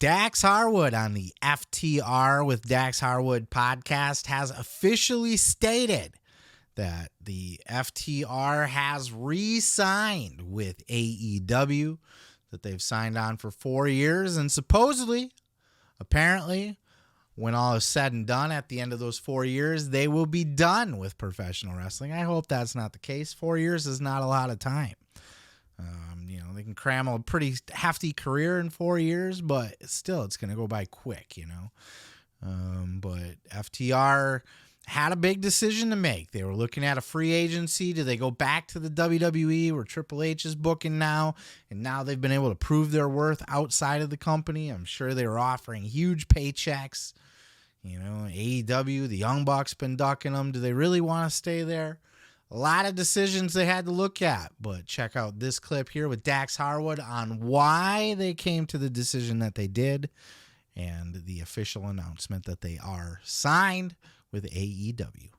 Dax Harwood on the FTR with Dax Harwood podcast has officially stated that the FTR has re-signed with AEW, that they've signed on for 4 years, and supposedly, apparently, when all is said and done at the end of those 4 years, they will be done with professional wrestling. I hope that's not the case. 4 years is not a lot of time. They can cram a pretty hefty career in 4 years, but still, it's going to go by quick, But FTR had a big decision to make. They were looking at a free agency. Do they go back to the WWE where Triple H is booking now? And now they've been able to prove their worth outside of the company. I'm sure they were offering huge paychecks. AEW, the Young Bucks been ducking them. Do they really want to stay there? A lot of decisions they had to look at, but check out this clip here with Dax Harwood on why they came to the decision that they did and the official announcement that they are signed with AEW.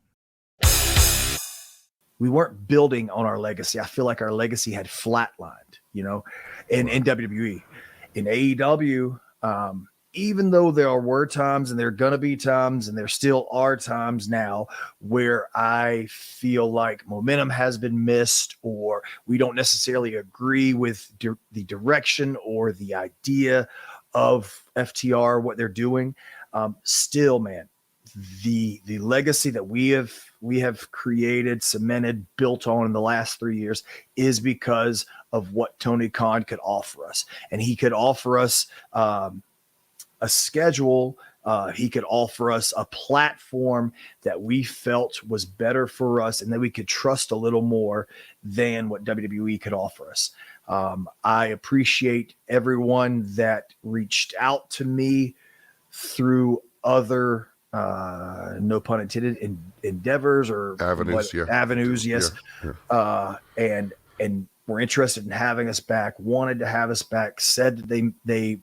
We weren't building on our legacy. I feel like our legacy had flatlined, in WWE. In AEW, even though there were times and there are going to be times and there still are times now where I feel like momentum has been missed or we don't necessarily agree with the direction or the idea of FTR, what they're doing. Still, man, the legacy that we have created, cemented, built on in the last 3 years is because of what Tony Khan could offer us. And he could offer us a schedule. He could offer us a platform that we felt was better for us and that we could trust a little more than what WWE could offer us. I appreciate everyone that reached out to me through other, no pun intended, endeavors or avenues. Yes. Yeah. And were interested in having us back, wanted to have us back, said that they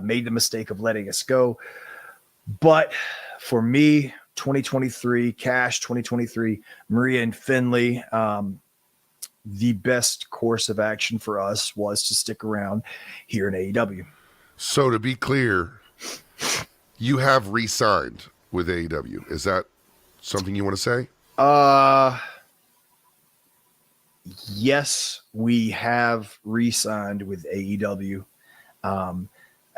made the mistake of letting us go. But for me, 2023, Cash 2023, Maria and Finley, the best course of action for us was to stick around here in AEW. So to be clear, you have re-signed with AEW. Is that something you want to say? Yes, we have re-signed with AEW.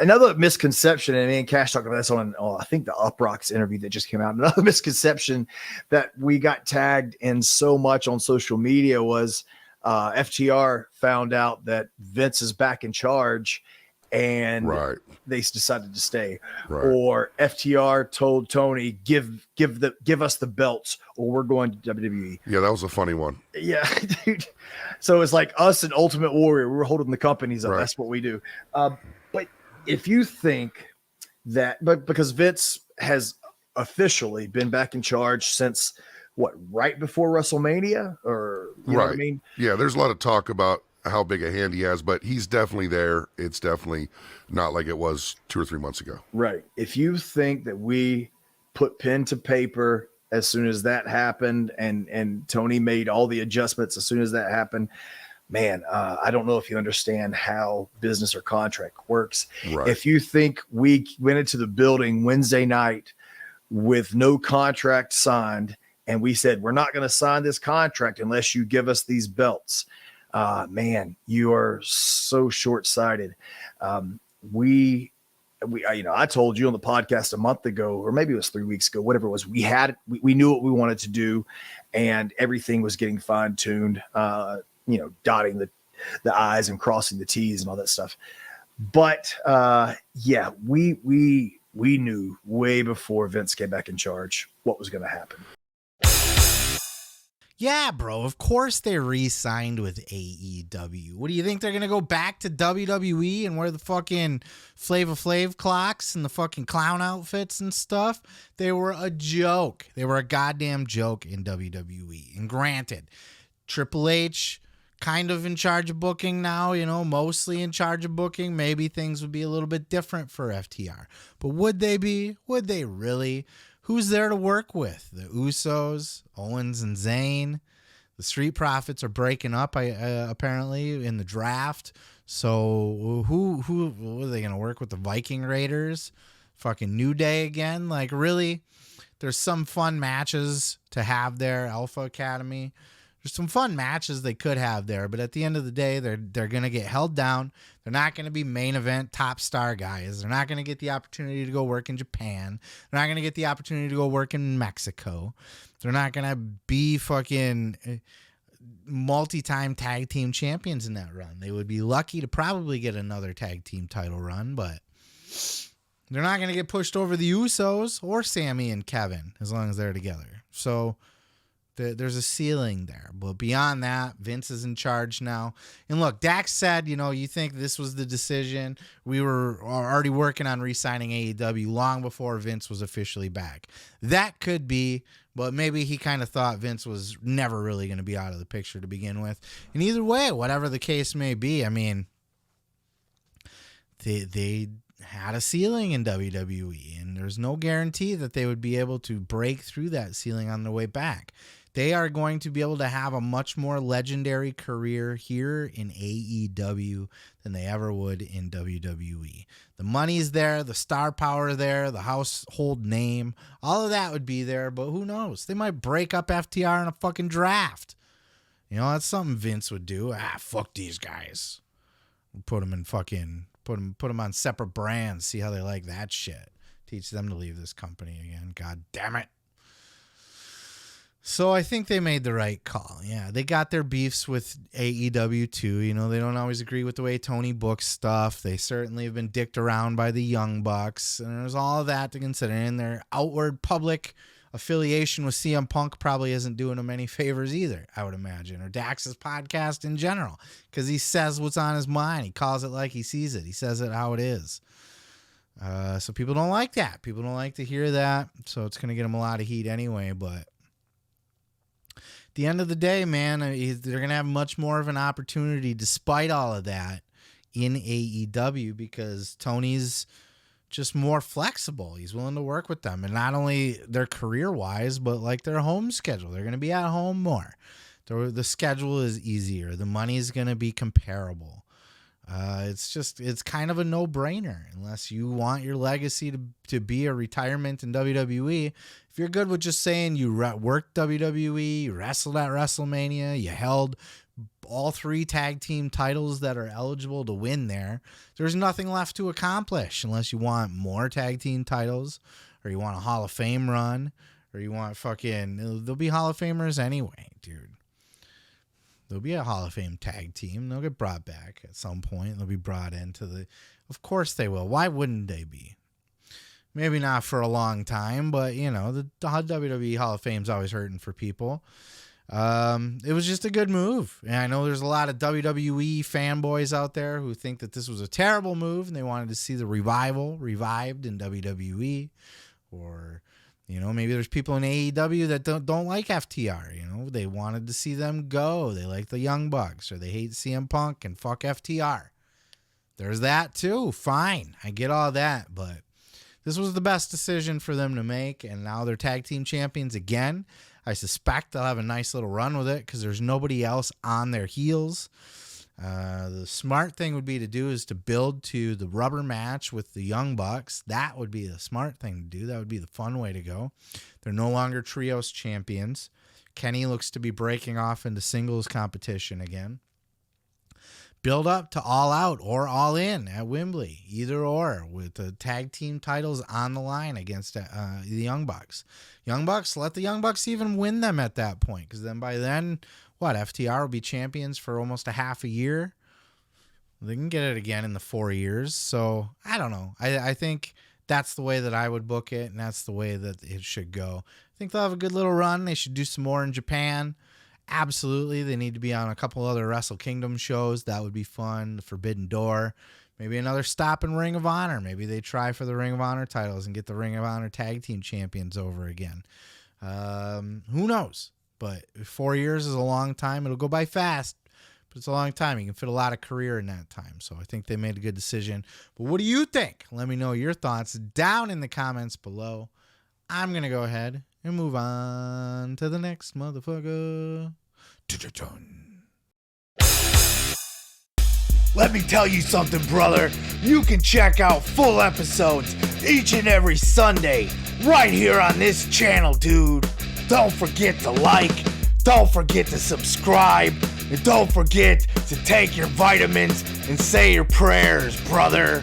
Another misconception, and me and Cash talked about this on I think the Uprocks interview that just came out. Another misconception that we got tagged in so much on social media was FTR found out that Vince is back in charge and they decided to stay. Right. Or FTR told Tony, give us the belts or we're going to WWE. Yeah, that was a funny one. Yeah, dude. So it's like us and Ultimate Warrior. We're holding the companies up. Right. That's what we do. But if you think that, but because Vince has officially been back in charge since right before WrestleMania, or you know what I mean? Yeah, there's a lot of talk about how big a hand he has, but he's definitely there. It's definitely not like it was 2 or 3 months ago. Right. If you think that we put pen to paper as soon as that happened and Tony made all the adjustments as soon as that happened, man, I don't know if you understand how business or contract works. Right. If you think we went into the building Wednesday night with no contract signed and we said, we're not going to sign this contract unless you give us these belts, man, you are so short-sighted. I told you on the podcast a month ago, or maybe it was 3 weeks ago, whatever it was, we knew what we wanted to do and everything was getting fine-tuned, dotting the I's and crossing the T's and all that stuff. But we knew way before Vince came back in charge what was going to happen. Yeah, bro, of course they re-signed with AEW. What do you think, they're going to go back to WWE and wear the fucking Flava Flav clocks and the fucking clown outfits and stuff? They were a joke. They were a goddamn joke in WWE. And granted, Triple H kind of in charge of booking now, mostly in charge of booking. Maybe things would be a little bit different for FTR. But would they be? Would they really? Who's there to work with? The Usos, Owens and Zayn. The Street Profits are breaking up apparently in the draft. So who are they going to work with, the Viking Raiders? Fucking New Day again? Like, really? There's some fun matches to have there, Alpha Academy. There's some fun matches they could have there, but at the end of the day, they're going to get held down. They're not going to be main event top star guys. They're not going to get the opportunity to go work in Japan. They're not going to get the opportunity to go work in Mexico. They're not going to be fucking multi-time tag team champions in that run. They would be lucky to probably get another tag team title run, but they're not going to get pushed over the Usos or Sammy and Kevin as long as they're together. So there's a ceiling there. But beyond that, Vince is in charge now. And look, Dax said, you think this was the decision. We were already working on re-signing AEW long before Vince was officially back. That could be, but maybe he kind of thought Vince was never really going to be out of the picture to begin with. And either way, whatever the case may be, I mean, they had a ceiling in WWE, and there's no guarantee that they would be able to break through that ceiling on their way back. They are going to be able to have a much more legendary career here in AEW than they ever would in WWE. The money's there, the star power there, the household name, all of that would be there, but who knows? They might break up FTR in a fucking draft. That's something Vince would do. Fuck these guys. Put them in fucking, put them on separate brands, see how they like that shit. Teach them to leave this company again. God damn it. So I think they made the right call. Yeah, they got their beefs with AEW too. They don't always agree with the way Tony books stuff. They certainly have been dicked around by the Young Bucks. And there's all of that to consider. And their outward public affiliation with CM Punk probably isn't doing them any favors either, I would imagine. Or Dax's podcast in general. Because he says what's on his mind. He calls it like he sees it. He says it how it is. So people don't like that. People don't like to hear that. So it's going to get them a lot of heat anyway. But the end of the day, man, they're going to have much more of an opportunity despite all of that in AEW because Tony's just more flexible. He's willing to work with them, and not only their career-wise, but like their home schedule. They're going to be at home more. The schedule is easier. The money's going to be comparable. It's kind of a no-brainer unless you want your legacy to be a retirement in WWE. If you're good with just saying you worked WWE, you wrestled at WrestleMania, you held all 3 tag team titles that are eligible to win there's nothing left to accomplish unless you want more tag team titles or you want a Hall of Fame run or you want there'll be Hall of Famers anyway, dude. There'll be a Hall of Fame tag team. They'll get brought back at some point. They'll be brought into of course they will. Why wouldn't they be? Maybe not for a long time, but the WWE Hall of Fame's always hurting for people. It was just a good move. And I know there's a lot of WWE fanboys out there who think that this was a terrible move and they wanted to see the revived in WWE. Or, maybe there's people in AEW that don't like FTR. They wanted to see them go. They like the Young Bucks, or they hate CM Punk and fuck FTR. There's that too. Fine. I get all that, but this was the best decision for them to make, and now they're tag team champions again. I suspect they'll have a nice little run with it because there's nobody else on their heels. The smart thing would be to do is to build to the rubber match with the Young Bucks. That would be the smart thing to do. That would be the fun way to go. They're no longer trios champions. Kenny looks to be breaking off into singles competition again. Build up to All Out or All In at Wembley, either or, with the tag team titles on the line against the Young Bucks. Young Bucks, let the Young Bucks even win them at that point, because then by then, FTR will be champions for almost a half a year. They can get it again in the 4 years. So I don't know. I think that's the way that I would book it, and that's the way that it should go. I think they'll have a good little run. They should do some more in Japan. Absolutely. They need to be on a couple other Wrestle Kingdom shows. That would be fun. The Forbidden Door. Maybe another stop in Ring of Honor. Maybe they try for the Ring of Honor titles and get the Ring of Honor tag team champions over again. Who knows? But 4 years is a long time. It'll go by fast, but it's a long time. You can fit a lot of career in that time. So I think they made a good decision. But what do you think? Let me know your thoughts down in the comments below. I'm going to go ahead and move on to the next motherfucker. Let me tell you something, brother. You can check out full episodes each and every Sunday right here on this channel, dude. Don't forget to like, don't forget to subscribe, and don't forget to take your vitamins and say your prayers, brother.